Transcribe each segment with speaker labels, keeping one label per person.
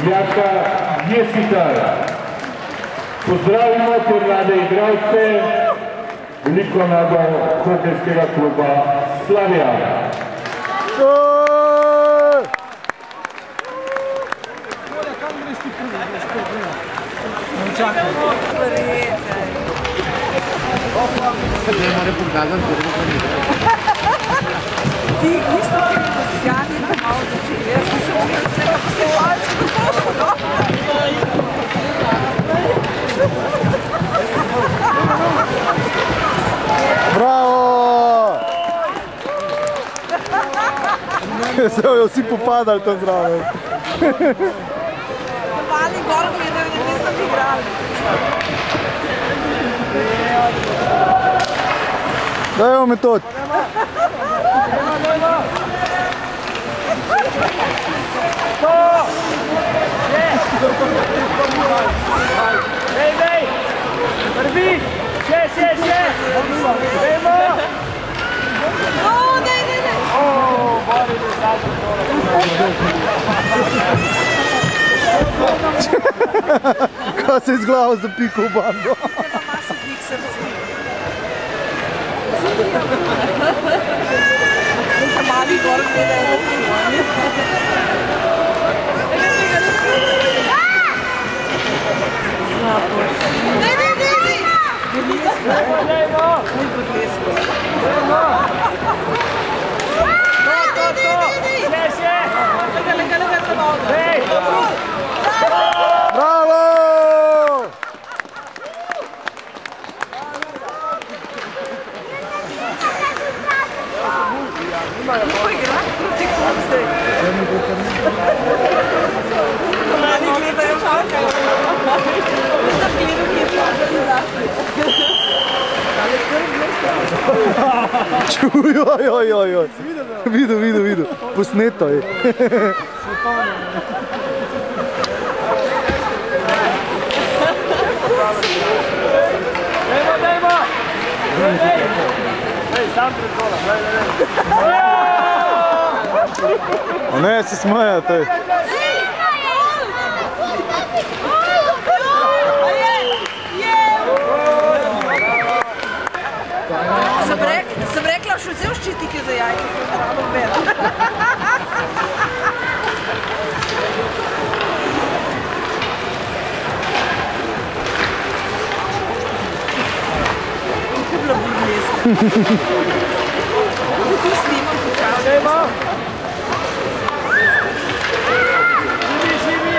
Speaker 1: Jaka Jesitar. Pozdravimo te mlade igralce, veliko mlado hokejskega kluba Slavija.
Speaker 2: Ti isto, ki mi Boštjani je malo začeli, jaz nisem videl vsega posebacko.
Speaker 3: Bravo! Se jo vsi popadali tam zraven.
Speaker 2: Mali gol gledal, da nisem igrali.
Speaker 3: Dajmo metod.
Speaker 4: Dej, dej! Prvi! Še! Dejmo!
Speaker 2: O, dej!
Speaker 4: O, bori me zadnji dole.
Speaker 3: Kaj se je z glavo zapikal v bando?
Speaker 2: Ima maso dih srci. Nekaj mali gol gledajo.
Speaker 3: Bravo!
Speaker 2: Kako igrati proti kom zdaj? Mali gledajo šalka. Nisem gledal, ki je šalka.
Speaker 3: Čuj, Videl. Posneto je.
Speaker 4: Dejmo! Dej, sam pred gola,
Speaker 3: O ne, se smeja, to je.
Speaker 2: Sem rekla, še vzel ščitike za jajke. Kako je bila budljeska. Tu snimam počasno.
Speaker 4: Dejmo! Živi!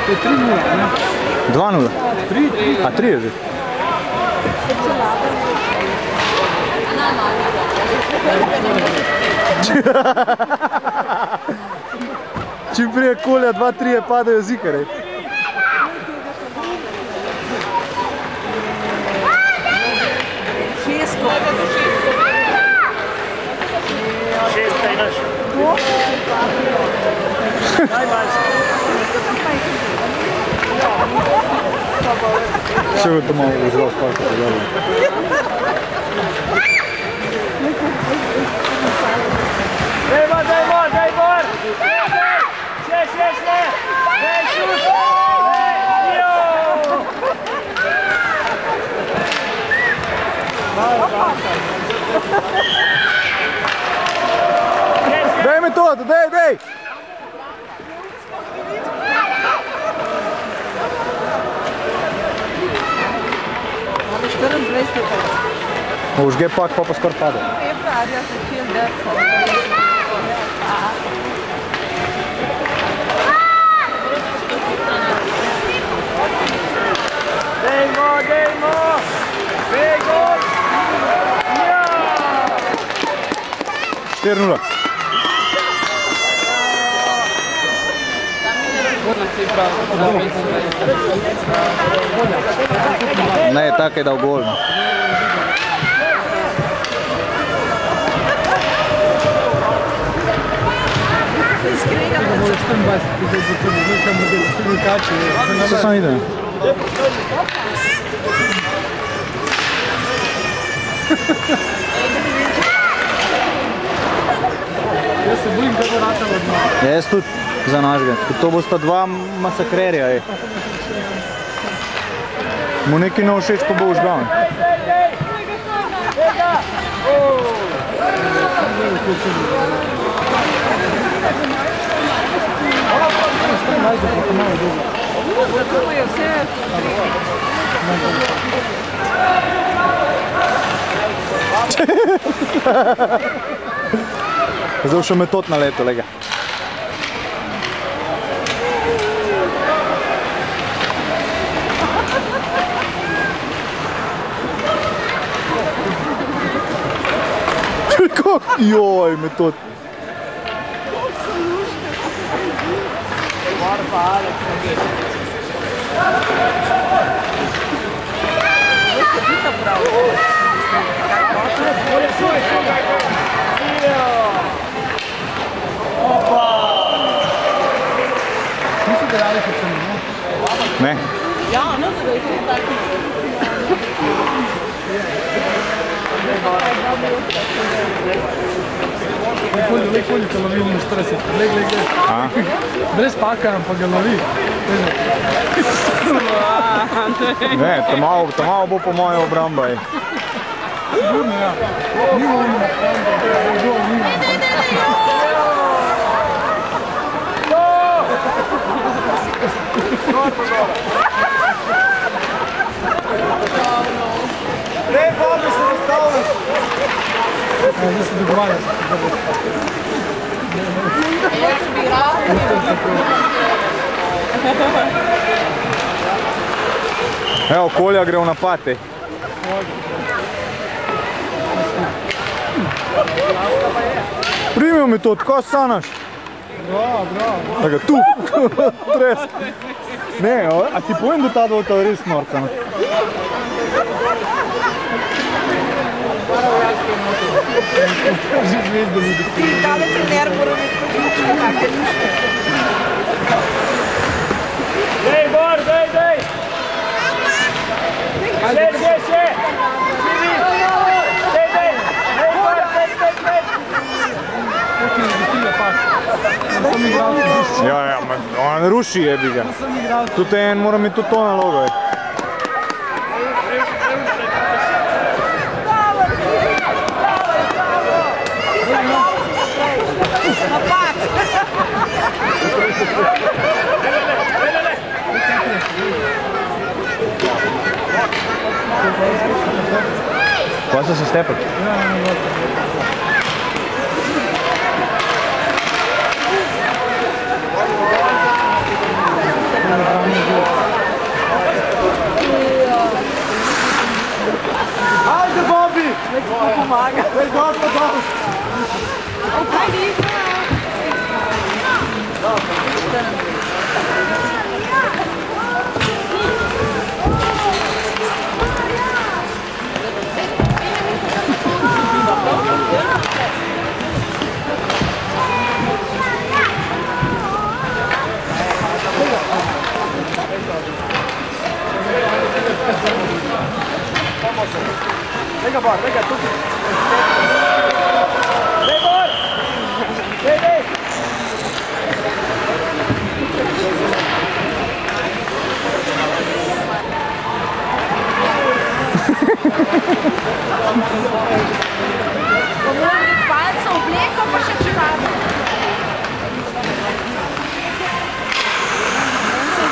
Speaker 3: To je 3-0, ne? 2-0. 3? A 3 je že. Čim prije kolja 2-3 padajo zikare.
Speaker 4: Šesta imaš. Najmanjši.
Speaker 3: Še bo to malo užal spati, da dobro.
Speaker 4: Dej bor! Še! Dej šut!
Speaker 3: Dej metodo, dej! Už ge pak pa skor pada.
Speaker 2: Februarja začel delati.
Speaker 4: Dejmo! Begol! Ja!
Speaker 3: 4-0. Ne, tako je dal gol. Se sam ide. Jaz se bojim, kaj bo rata od nas.
Speaker 5: Jaz tudi za našega. To bosta dva masakrerja, ej. Mu nekaj ne všeč, pa bo užgal.
Speaker 2: Zato je vse...
Speaker 5: Zdaj še metod na leto, lega. Kako? Joj, metod.
Speaker 3: Niso delali še sem, ne?
Speaker 5: Ne.
Speaker 2: Ja, no, da je to tako.
Speaker 3: Lekoli te lovi na 40. Glej. Brez paka, pa ga lovi.
Speaker 5: Ne, ta malo bo po moje obramba, ej.
Speaker 3: Sigurno, ja. Nima onima.
Speaker 4: Ne, Bobi se nastavljaš.
Speaker 3: Zdaj se dogovarja.
Speaker 2: Jaz bi
Speaker 5: Evo, Kolja gre v napad, ej. Primil mi to, tako sanaš.
Speaker 3: Bravo.
Speaker 5: Tako, tu, tres. Ne, a ti povem, da ta dva to je res norca.
Speaker 3: Že zvezda mi bi
Speaker 2: ti tale trener mora biti počučen, kakaj nišče.
Speaker 4: Dej, Bor, dej, dej. Še. Živi. Dej, dej. Dej, Bor, dej.
Speaker 3: Kako je zgostila pač. Sam igralci ruši.
Speaker 5: Ja, on ruši, jebi ga.
Speaker 3: Sam igralci.
Speaker 5: Tudi en mora mi tudi to nalogo, ej.
Speaker 2: Napad!
Speaker 5: Pojdi se stepati.
Speaker 4: Ajde, Bobi.
Speaker 2: Nek ti pomaga.
Speaker 4: Dej, dol, pa dol.
Speaker 2: Kaj ni?
Speaker 4: Venga, Bor, venga, tu. Dej, Bor. Dej, dej.
Speaker 2: Pa mora biti palca obleko, pa še čevapno.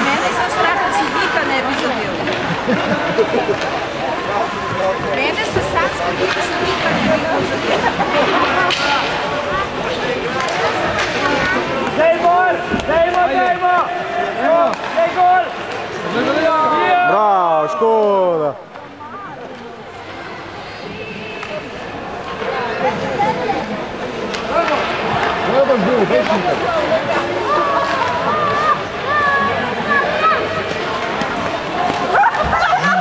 Speaker 2: Mene je sam strah, da sodnika ne bi zadel. Mene se sam skrbi, da sodnika ne bi zadel.
Speaker 4: Dej, Bor. Dejmo. Dej, gol.
Speaker 5: Bravo, škoda.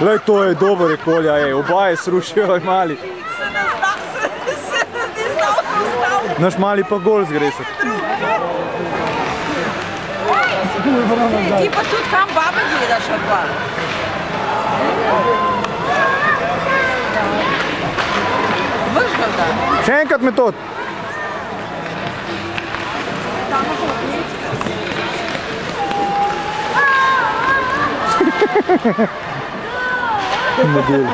Speaker 5: Glej, to je dober, je Kolja, ej, oba je srušijo, aj mali.
Speaker 2: Se ne znal postaviti.
Speaker 5: Naš mali pa gol zgrešil.
Speaker 2: Ti pa tudi kam babe gledaš, ali pa?
Speaker 5: Še enkrat Metod. Model.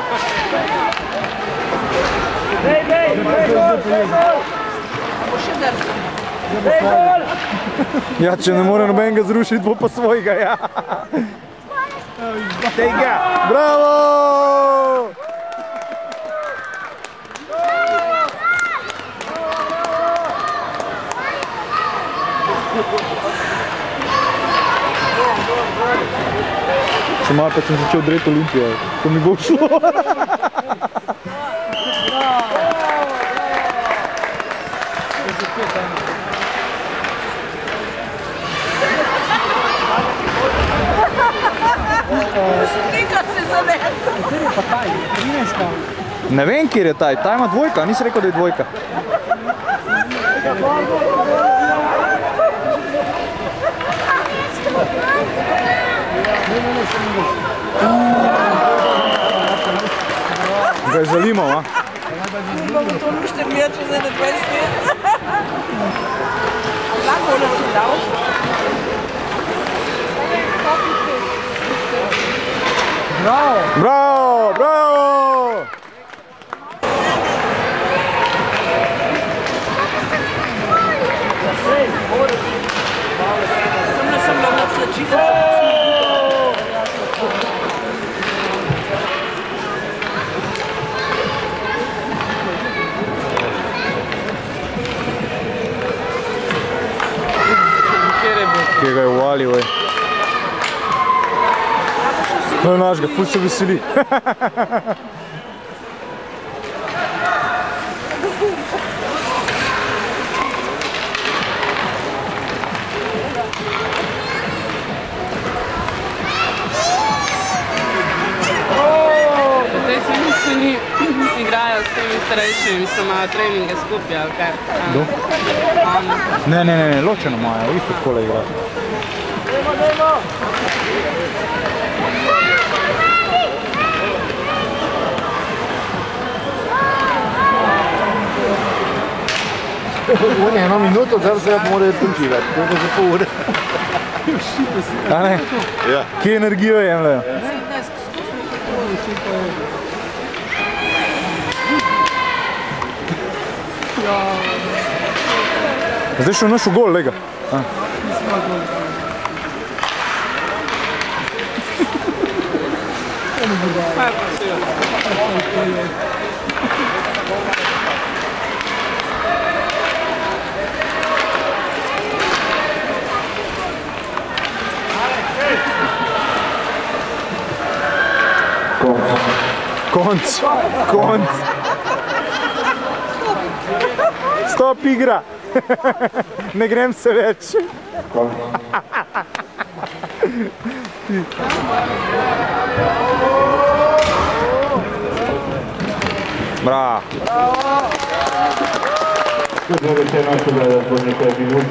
Speaker 5: Ja, če ne more nobenega zrušiti, bo pa svojega, ja. Tega! Bravo! Še malo pa sem začel dreti Olimpijo, ko mi bo šlo. Ne vem, kjer je taj. Taj ima dvojka, nisi rekel, da je dvojka. Ga je zalimal, a?
Speaker 2: Bomo to naštemljati čez 21 let. Dva gola si dal.
Speaker 3: Bravo!
Speaker 5: Bravo! Bravo!
Speaker 2: Tam ne sem bila na slačica.
Speaker 5: Kje ga je uvalil, ej. No, naš ga, ful se veseli.
Speaker 6: Te senici igrajo s temi starejšimi, so imajo treninge skupaj, ali kaj?
Speaker 5: Ne, ločeno imajo, isto takole igrajo.
Speaker 7: On je 1 minuto, zdaj se mora počivati, to je že pol ure.
Speaker 5: A ne?
Speaker 7: Ja.
Speaker 5: Kje energijo jemljajo? Zdaj šel naš v gol, lega. Konc. Stop igra. Ne grem se več. Bravo.
Speaker 1: Zdaj, če našega po nekaj minut.